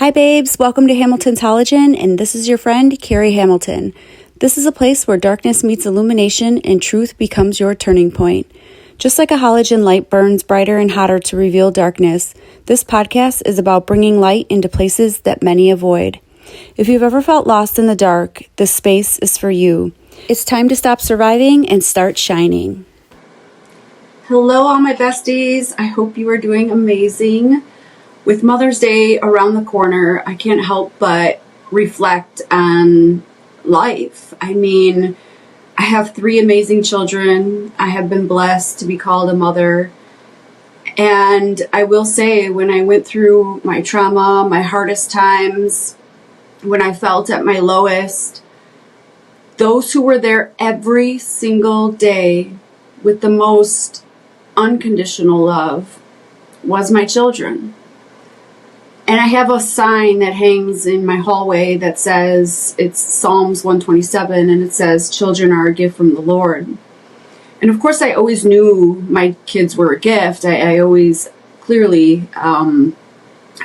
Hi babes, welcome to Hamilton's Halogen, and this is your friend, Carrie Hamilton. This is a place where darkness meets illumination and truth becomes your turning point. Just like a halogen light burns brighter and hotter to reveal darkness, this podcast is about bringing light into places that many avoid. If you've ever felt lost in the dark, this space is for you. It's time to stop surviving and start shining. Hello, all my besties. I hope you are doing amazing. With Mother's Day around the corner, I can't help but reflect on life. I mean, I have 3 amazing children. I have been blessed to be called a mother. And I will say, when I went through my trauma, my hardest times, when I felt at my lowest, those who were there every single day with the most unconditional love was my children. And I have a sign that hangs in my hallway that says, it's Psalms 127, and it says, children are a gift from the Lord. And of course, I always knew my kids were a gift. I always clearly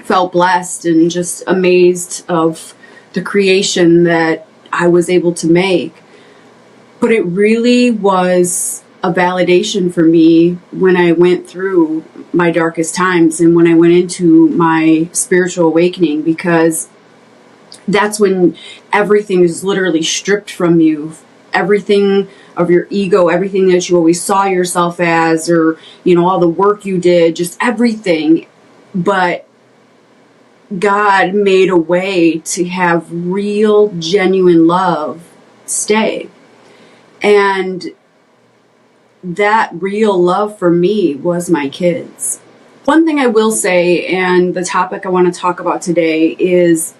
felt blessed and just amazed of the creation that I was able to make. But it really was a validation for me when I went through my darkest times and when I went into my spiritual awakening, because that's when everything is literally stripped from you. Everything of your ego, everything that you always saw yourself as, or, you know, all the work you did, just everything. But God made a way to have real, genuine love stay. And that real love for me was my kids. One thing I will say, and the topic I want to talk about today, is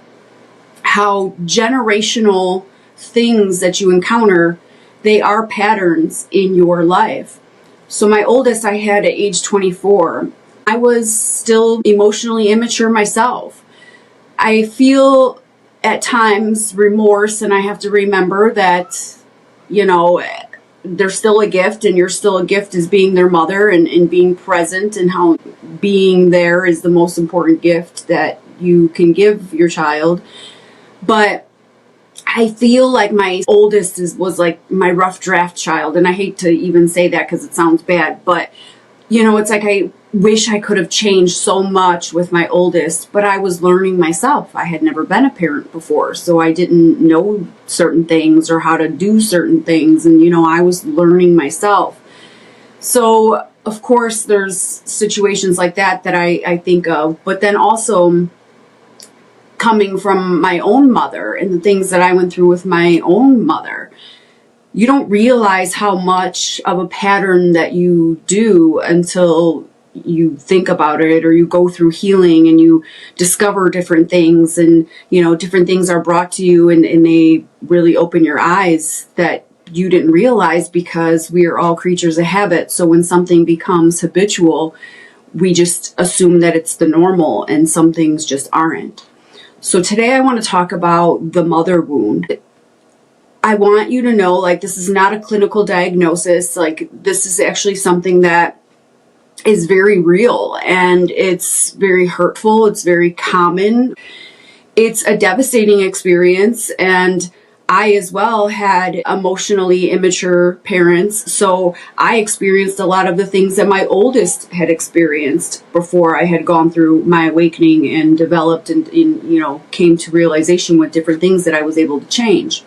how generational things that you encounter, they are patterns in your life. So my oldest I had at age 24. I was still emotionally immature myself. I feel at times remorse, and I have to remember that, you know, they're still a gift, and you're still a gift as being their mother, and being present, and how being there is the most important gift that you can give your child. But I feel like my oldest was like my rough draft child, and I hate to even say that because it sounds bad, but you know, it's like I wish I could have changed so much with my oldest, but I was learning myself. I had never been a parent before, so I didn't know certain things or how to do certain things, and you know, I was learning myself. So of course there's situations like that I think of, but then also coming from my own mother and the things that I went through with my own mother, you don't realize how much of a pattern that you do until you think about it, or you go through healing and you discover different things, and you know, different things are brought to you, and they really open your eyes that you didn't realize, because we are all creatures of habit. So when something becomes habitual, we just assume that it's the normal, and some things just aren't. So today I want to talk about the mother wound. I want you to know, like, this is not a clinical diagnosis. Like, this is actually something that is very real, and it's very hurtful. It's very common. It's a devastating experience, and I as well had emotionally immature parents, so I experienced a lot of the things that my oldest had experienced before I had gone through my awakening and developed and you know, came to realization with different things that I was able to change.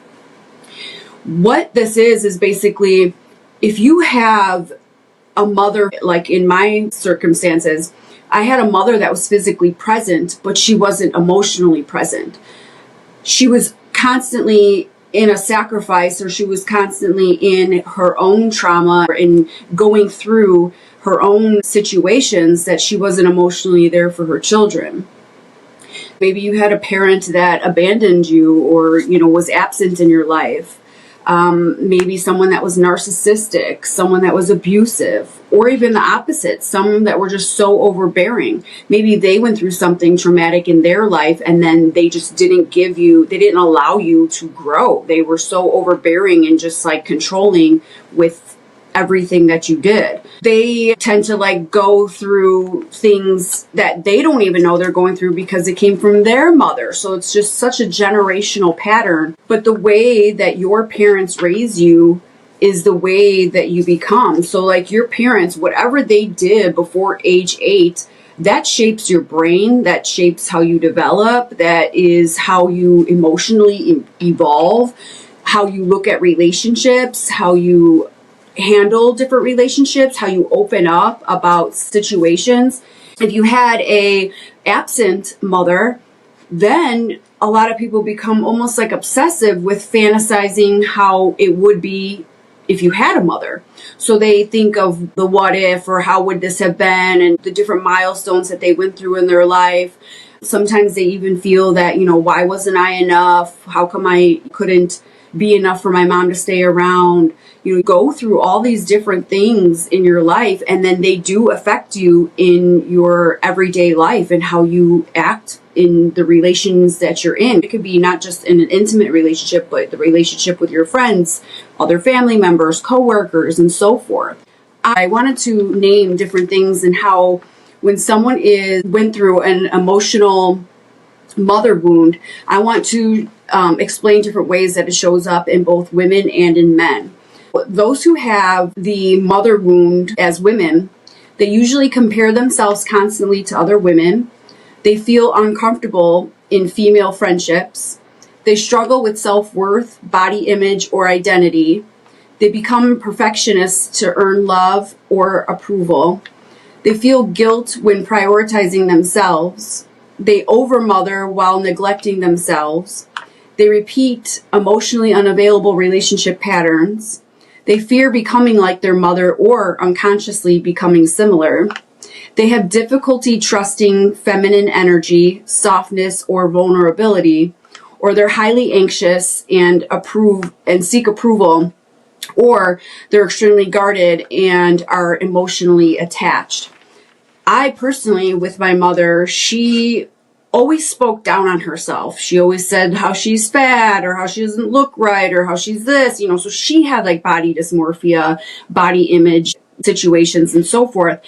What this is basically, if you have a mother, like in my circumstances, I had a mother that was physically present, but she wasn't emotionally present. She was constantly in a sacrifice, or she was constantly in her own trauma and going through her own situations, that she wasn't emotionally there for her children. Maybe you had a parent that abandoned you, or, you know, was absent in your life. Maybe someone that was narcissistic, someone that was abusive, or even the opposite, some that were just so overbearing. Maybe they went through something traumatic in their life, and then they just didn't they didn't allow you to grow. They were so overbearing and just like controlling with everything that you did. They tend to like go through things that they don't even know they're going through because it came from their mother. So it's just such a generational pattern. But the way that your parents raise you is the way that you become. So like your parents, whatever they did before age 8, that shapes your brain, that shapes how you develop, that is how you emotionally evolve, how you look at relationships, how you handle different relationships, how you open up about situations. If you had a absent mother, then a lot of people become almost like obsessive with fantasizing how it would be if you had a mother. So they think of the what if, or how would this have been, and the different milestones that they went through in their life. Sometimes they even feel that, why wasn't I enough? How come I couldn't be enough for my mom to stay around? Go through all these different things in your life, and then they do affect you in your everyday life and how you act in the relations that you're in. It could be not just in an intimate relationship, but the relationship with your friends, other family members, coworkers, and so forth. I wanted to name different things and how when someone went through an emotional mother wound, I want to explain different ways that it shows up in both women and in men. Those who have the mother wound as women, they usually compare themselves constantly to other women. They feel uncomfortable in female friendships. They struggle with self-worth, body image, or identity. They become perfectionists to earn love or approval. They feel guilt when prioritizing themselves. They overmother while neglecting themselves. They repeat emotionally unavailable relationship patterns. They fear becoming like their mother or unconsciously becoming similar. They have difficulty trusting feminine energy, softness, or vulnerability, or they're highly anxious and seek approval, or they're extremely guarded and are emotionally attached. I personally, with my mother, she always spoke down on herself. She always said how she's fat or how she doesn't look right or how she's this, so she had like body dysmorphia, body image situations and so forth.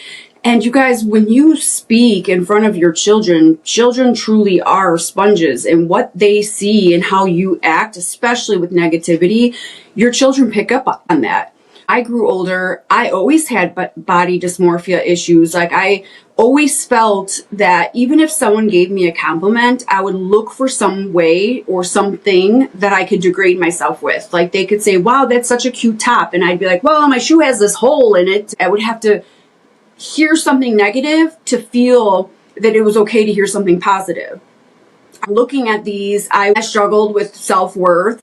And you guys, when you speak in front of your children truly are sponges, and what they see and how you act, especially with negativity, your children pick up on that. I grew older. I always had body dysmorphia issues. Like I always felt that even if someone gave me a compliment, I would look for some way or something that I could degrade myself with. Like they could say, wow, that's such a cute top. And I'd be like, well, my shoe has this hole in it. I would have to hear something negative to feel that it was okay to hear something positive. Looking at these, I struggled with self-worth,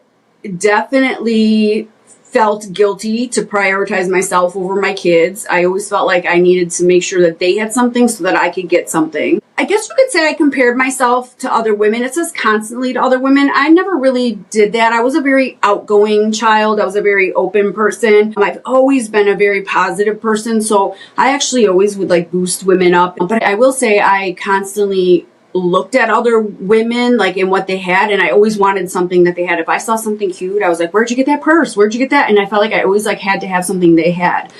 definitely felt guilty to prioritize myself over my kids. I always felt like I needed to make sure that they had something so that I could get something. I guess you could say I compared myself to other women. It says constantly to other women. I never really did that. I was a very outgoing child. I was a very open person. I've always been a very positive person. So I actually always would like boost women up. But I will say I constantly looked at other women like in what they had, and I always wanted something that they had. If I saw something cute, I was like, where'd you get that purse? Where'd you get that? And I felt like I always like had to have something they had,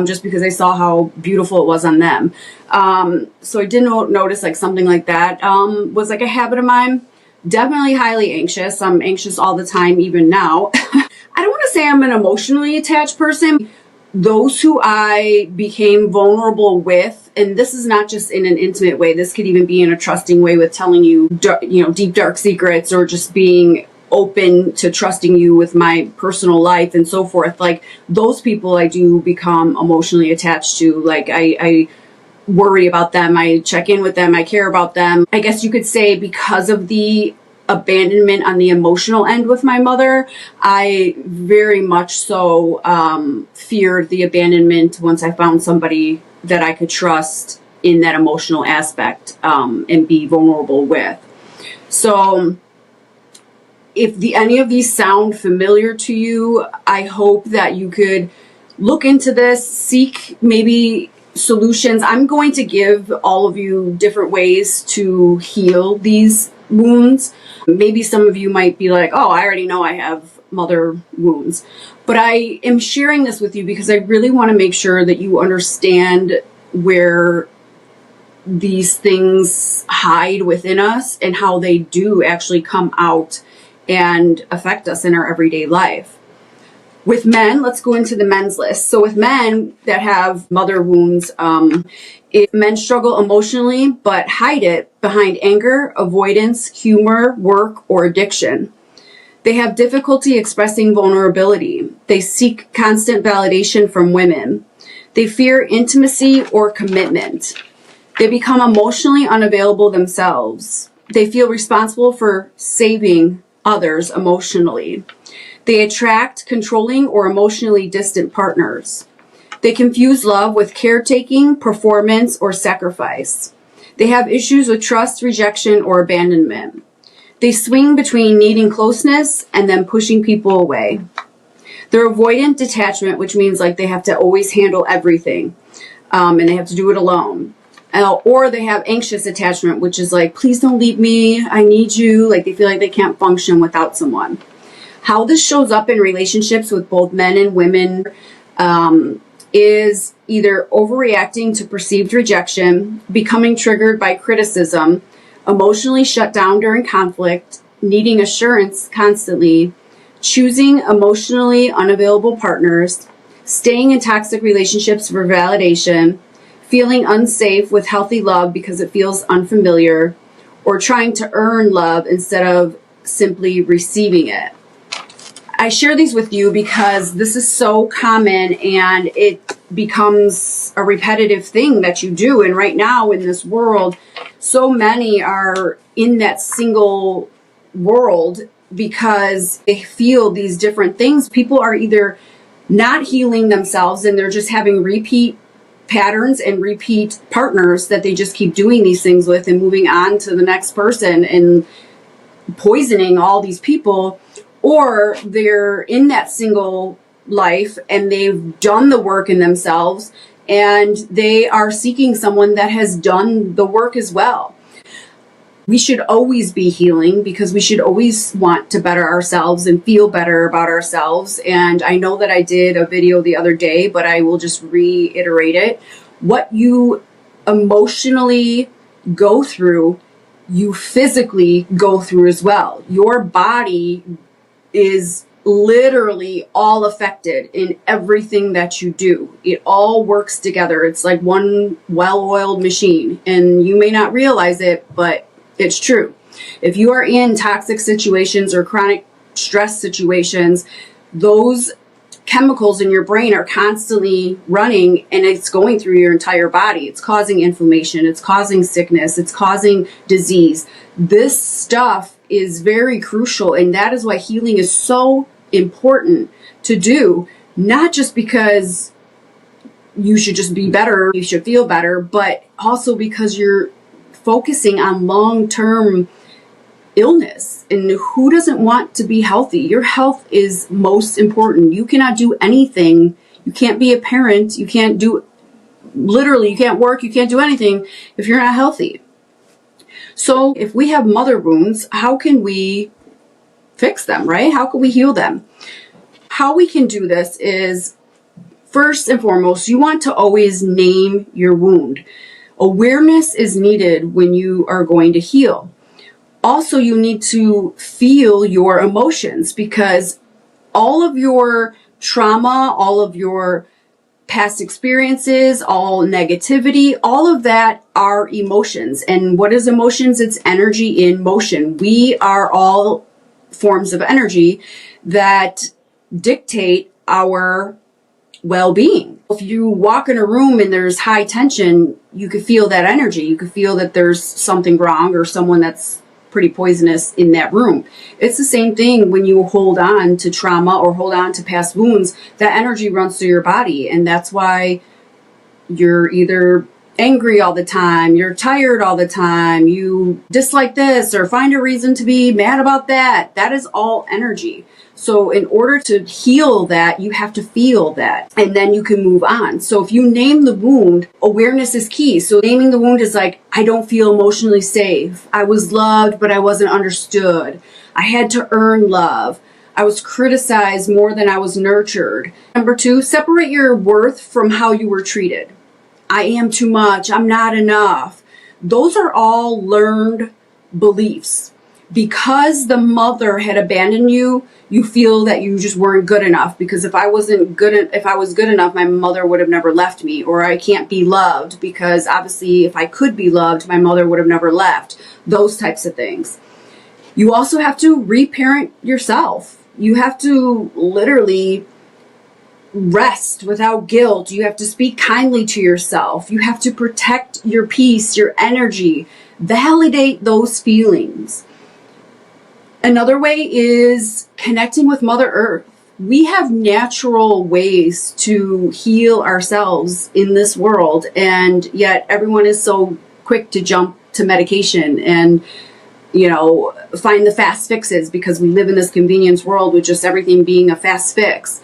just because I saw how beautiful it was on them. So I didn't notice like something like that was like a habit of mine. Definitely highly anxious. I'm anxious all the time, even now. I don't want to say I'm an emotionally attached person. Those who I became vulnerable with, and this is not just in an intimate way, this could even be in a trusting way with telling you, deep, dark secrets, or just being open to trusting you with my personal life and so forth. Like those people I do become emotionally attached to. Like I worry about them. I check in with them. I care about them. I guess you could say because of the abandonment on the emotional end with my mother, I very much so feared the abandonment once I found somebody that I could trust in that emotional aspect and be vulnerable with. So if any of these sound familiar to you, I hope that you could look into this, seek maybe solutions. I'm going to give all of you different ways to heal these wounds. Maybe some of you might be like, oh, I already know I have mother wounds. But I am sharing this with you because I really want to make sure that you understand where these things hide within us and how they do actually come out and affect us in our everyday life. With men, let's go into the men's list. So with men that have mother wounds, men struggle emotionally but hide it behind anger, avoidance, humor, work, or addiction. They have difficulty expressing vulnerability. They seek constant validation from women. They fear intimacy or commitment. They become emotionally unavailable themselves. They feel responsible for saving others emotionally. They attract controlling or emotionally distant partners. They confuse love with caretaking, performance, or sacrifice. They have issues with trust, rejection, or abandonment. They swing between needing closeness and then pushing people away. They're avoidant detachment, which means like they have to always handle everything, and they have to do it alone. Or they have anxious attachment, which is like, please don't leave me, I need you. Like they feel like they can't function without someone. How this shows up in relationships with both men and women is either overreacting to perceived rejection, becoming triggered by criticism, emotionally shut down during conflict, needing assurance constantly, choosing emotionally unavailable partners, staying in toxic relationships for validation, feeling unsafe with healthy love because it feels unfamiliar, or trying to earn love instead of simply receiving it. I share these with you because this is so common and it becomes a repetitive thing that you do. And right now in this world, so many are in that single world because they feel these different things. People are either not healing themselves and they're just having repeat patterns and repeat partners that they just keep doing these things with and moving on to the next person and poisoning all these people. Or they're in that single life and they've done the work in themselves and they are seeking someone that has done the work as well. We should always be healing because we should always want to better ourselves and feel better about ourselves. And I know that I did a video the other day, but I will just reiterate it. What you emotionally go through, you physically go through as well. Your body is literally all affected in everything that you do. It all works together. It's like one well-oiled machine, and you may not realize it, but it's true. If you are in toxic situations or chronic stress situations, those chemicals in your brain are constantly running and it's going through your entire body. It's causing inflammation, it's causing sickness, it's causing disease. This stuff is very crucial, and that is why healing is so important to do, not just because you should just be better, you should feel better, but also because you're focusing on long-term illness. And who doesn't want to be healthy? Your health is most important. You cannot do anything. You can't be a parent. You can't do, literally, you can't work. You can't do anything if you're not healthy. So if we have mother wounds, how can we fix them, right? How can we heal them? How we can do this is, first and foremost, you want to always name your wound. Awareness is needed when you are going to heal. Also, you need to feel your emotions because all of your trauma, all of your past experiences, all negativity, all of that are emotions. And what is emotions? It's energy in motion. We are all forms of energy that dictate our well-being. If you walk in a room and there's high tension, you could feel that energy. You could feel that there's something wrong or someone that's pretty poisonous in that room. It's the same thing when you hold on to trauma or hold on to past wounds. That energy runs through your body, and that's why you're either angry all the time, you're tired all the time, you dislike this or find a reason to be mad about that. That is all energy. So in order to heal that, you have to feel that, and then you can move on. So if you name the wound, awareness is key. So naming the wound is like, I don't feel emotionally safe. I was loved, but I wasn't understood. I had to earn love. I was criticized more than I was nurtured. Number 2, separate your worth from how you were treated. I am too much. I'm not enough. Those are all learned beliefs. Because the mother had abandoned you, you feel that you just weren't good enough, because if I was good enough, my mother would have never left me. Or I can't be loved because obviously if I could be loved, my mother would have never left. Those types of things. You also have to reparent yourself. You have to literally rest without guilt. You have to speak kindly to yourself. You have to protect your peace, your energy. Validate those feelings. Another way is connecting with Mother Earth. We have natural ways to heal ourselves in this world, and yet everyone is so quick to jump to medication and, find the fast fixes, because we live in this convenience world with just everything being a fast fix.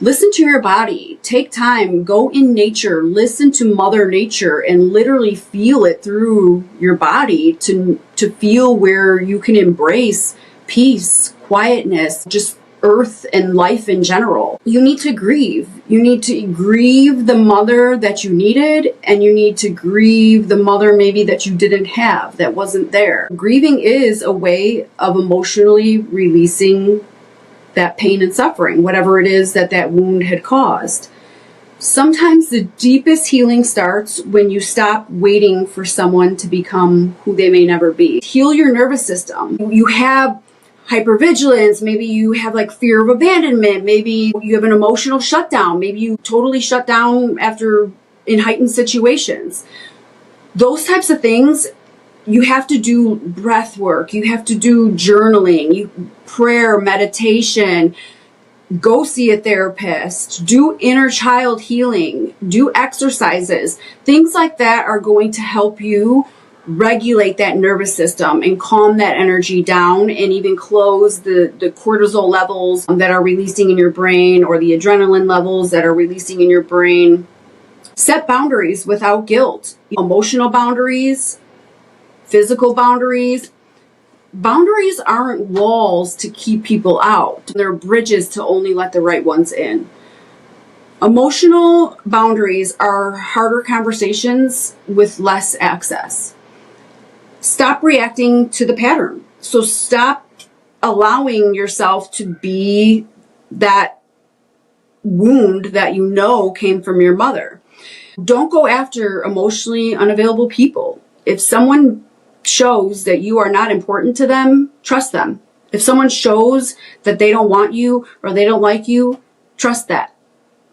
Listen to your body. Take time. Go in nature. Listen to Mother Nature and literally feel it through your body to feel where you can embrace peace, quietness, just earth and life in general. You need to grieve. You need to grieve the mother that you needed, and you need to grieve the mother maybe that you didn't have, that wasn't there. Grieving is a way of emotionally releasing that pain and suffering, whatever it is that wound had caused. Sometimes the deepest healing starts when you stop waiting for someone to become who they may never be. Heal your nervous system. You have hypervigilance, maybe you have fear of abandonment, maybe you have an emotional shutdown, maybe you totally shut down in heightened situations. Those types of things, you have to do breath work, you have to do journaling, prayer, meditation, go see a therapist, do inner child healing, do exercises. Things like that are going to help you regulate that nervous system and calm that energy down, and even close the cortisol levels that are releasing in your brain, or the adrenaline levels that are releasing in your brain. Set boundaries without guilt. Emotional boundaries, physical boundaries. Boundaries aren't walls to keep people out. They're bridges to only let the right ones in. Emotional boundaries are harder conversations with less access. Stop reacting to the pattern. So stop allowing yourself to be that wound that came from your mother. Don't go after emotionally unavailable people. If someone shows that you are not important to them, trust them. If someone shows that they don't want you or they don't like you, trust that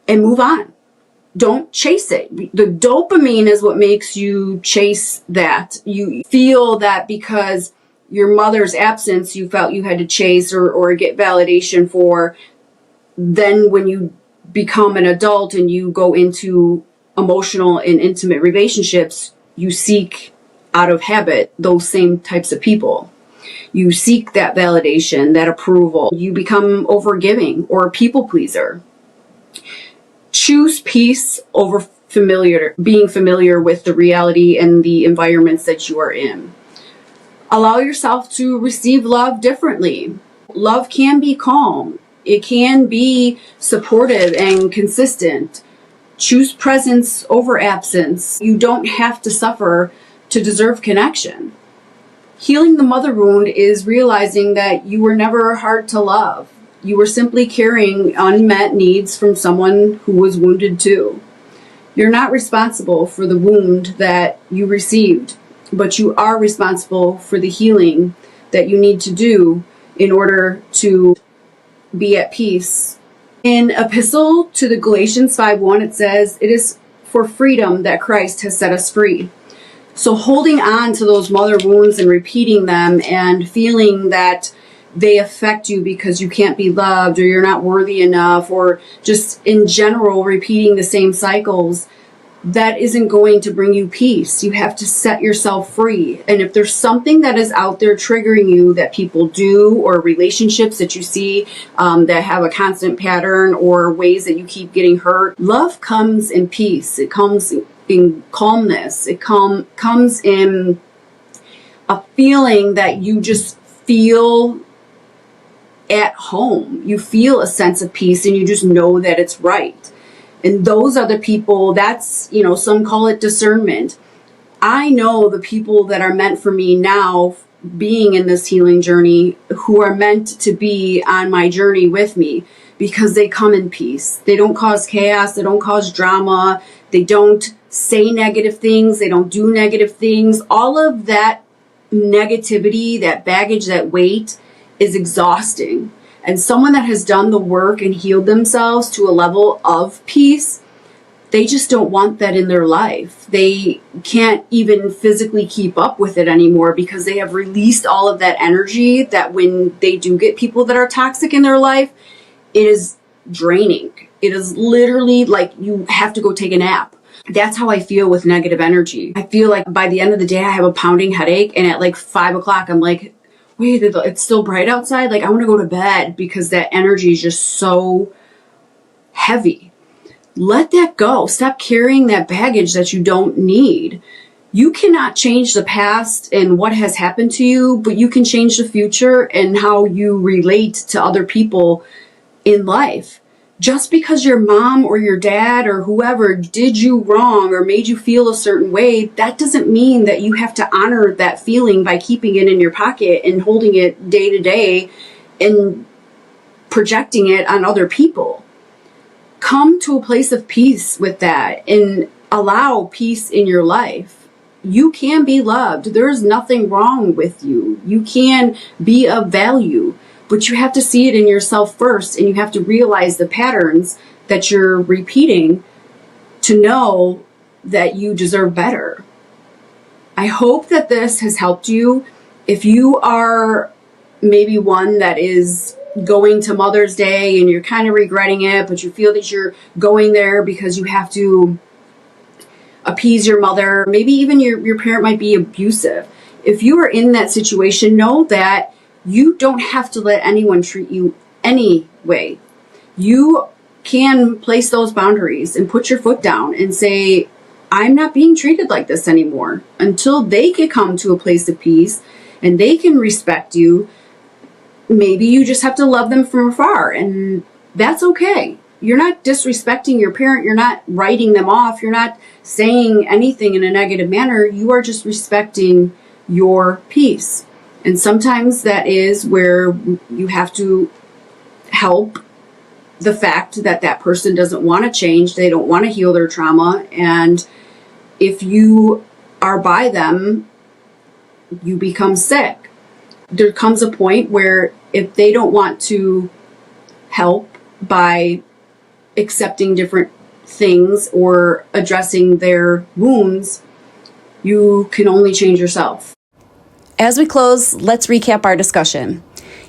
and move on. Don't chase it. The dopamine is what makes you chase that. You feel that because your mother's absence, you felt you had to chase or get validation for. Then when you become an adult and you go into emotional and intimate relationships, you seek out of habit those same types of people. You seek that validation, that approval. You become overgiving or a people pleaser. Choose peace over being familiar with the reality and the environments that you are in. Allow yourself to receive love differently. Love can be calm. It can be supportive and consistent. Choose presence over absence. You don't have to suffer to deserve connection. Healing the mother wound is realizing that you were never hard to love. You were simply carrying unmet needs from someone who was wounded too. You're not responsible for the wound that you received, but you are responsible for the healing that you need to do in order to be at peace. In Epistle to the Galatians 5:1, it says, "It is for freedom that Christ has set us free." So holding on to those mother wounds and repeating them and feeling that they affect you because you can't be loved or you're not worthy enough, or just in general repeating the same cycles, that isn't going to bring you peace. You have to set yourself free. And if there's something that is out there triggering you that people do, or relationships that you see that have a constant pattern, or ways that you keep getting hurt, love comes in peace. It comes in calmness. It comes in a feeling that you just feel at home. You feel a sense of peace and you just know that it's right. And those are the people, that's, some call it discernment. I know the people that are meant for me now, being in this healing journey, who are meant to be on my journey with me, because they come in peace. They don't cause chaos. They don't cause drama. They don't say negative things. They don't do negative things. All of that negativity, that baggage, that weight is exhausting. And someone that has done the work and healed themselves to a level of peace, they just don't want that in their life. They can't even physically keep up with it anymore because they have released all of that energy that when they do get people that are toxic in their life, it is draining. It is literally like you have to go take a nap. That's how I feel with negative energy. I feel like by the end of the day, I have a pounding headache. And at like 5 o'clock, I'm like, wait, it's still bright outside. Like I want to go to bed because that energy is just so heavy. Let that go. Stop carrying that baggage that you don't need. You cannot change the past and what has happened to you, but you can change the future and how you relate to other people in life. Just because your mom or your dad or whoever did you wrong or made you feel a certain way, that doesn't mean that you have to honor that feeling by keeping it in your pocket and holding it day to day and projecting it on other people. Come to a place of peace with that and allow peace in your life. You can be loved. There's nothing wrong with you. You can be of value, but you have to see it in yourself first, and you have to realize the patterns that you're repeating to know that you deserve better. I hope that this has helped you. If you are maybe one that is going to Mother's Day and you're kind of regretting it, but you feel that you're going there because you have to appease your mother, maybe even your parent might be abusive. If you are in that situation, know that you don't have to let anyone treat you any way. You can place those boundaries and put your foot down and say, I'm not being treated like this anymore, until they can come to a place of peace and they can respect you. Maybe you just have to love them from afar, and that's okay. You're not disrespecting your parent. You're not writing them off. You're not saying anything in a negative manner. You are just respecting your peace. And sometimes that is where you have to help the fact that that person doesn't want to change. They don't want to heal their trauma. And if you are by them, you become sick. There comes a point where if they don't want to help by accepting different things or addressing their wounds, you can only change yourself. As we close, let's recap our discussion.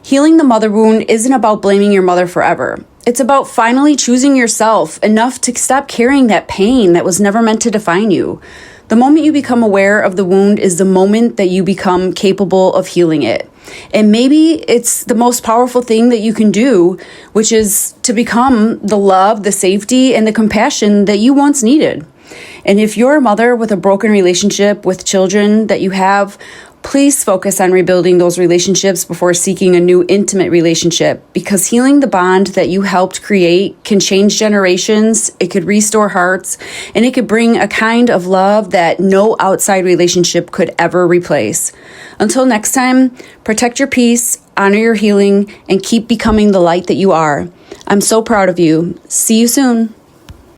Healing the mother wound isn't about blaming your mother forever. It's about finally choosing yourself enough to stop carrying that pain that was never meant to define you. The moment you become aware of the wound is the moment that you become capable of healing it. And maybe it's the most powerful thing that you can do, which is to become the love, the safety, and the compassion that you once needed. And if you're a mother with a broken relationship with children that you have, please focus on rebuilding those relationships before seeking a new intimate relationship, because healing the bond that you helped create can change generations, it could restore hearts, and it could bring a kind of love that no outside relationship could ever replace. Until next time, protect your peace, honor your healing, and keep becoming the light that you are. I'm so proud of you. See you soon.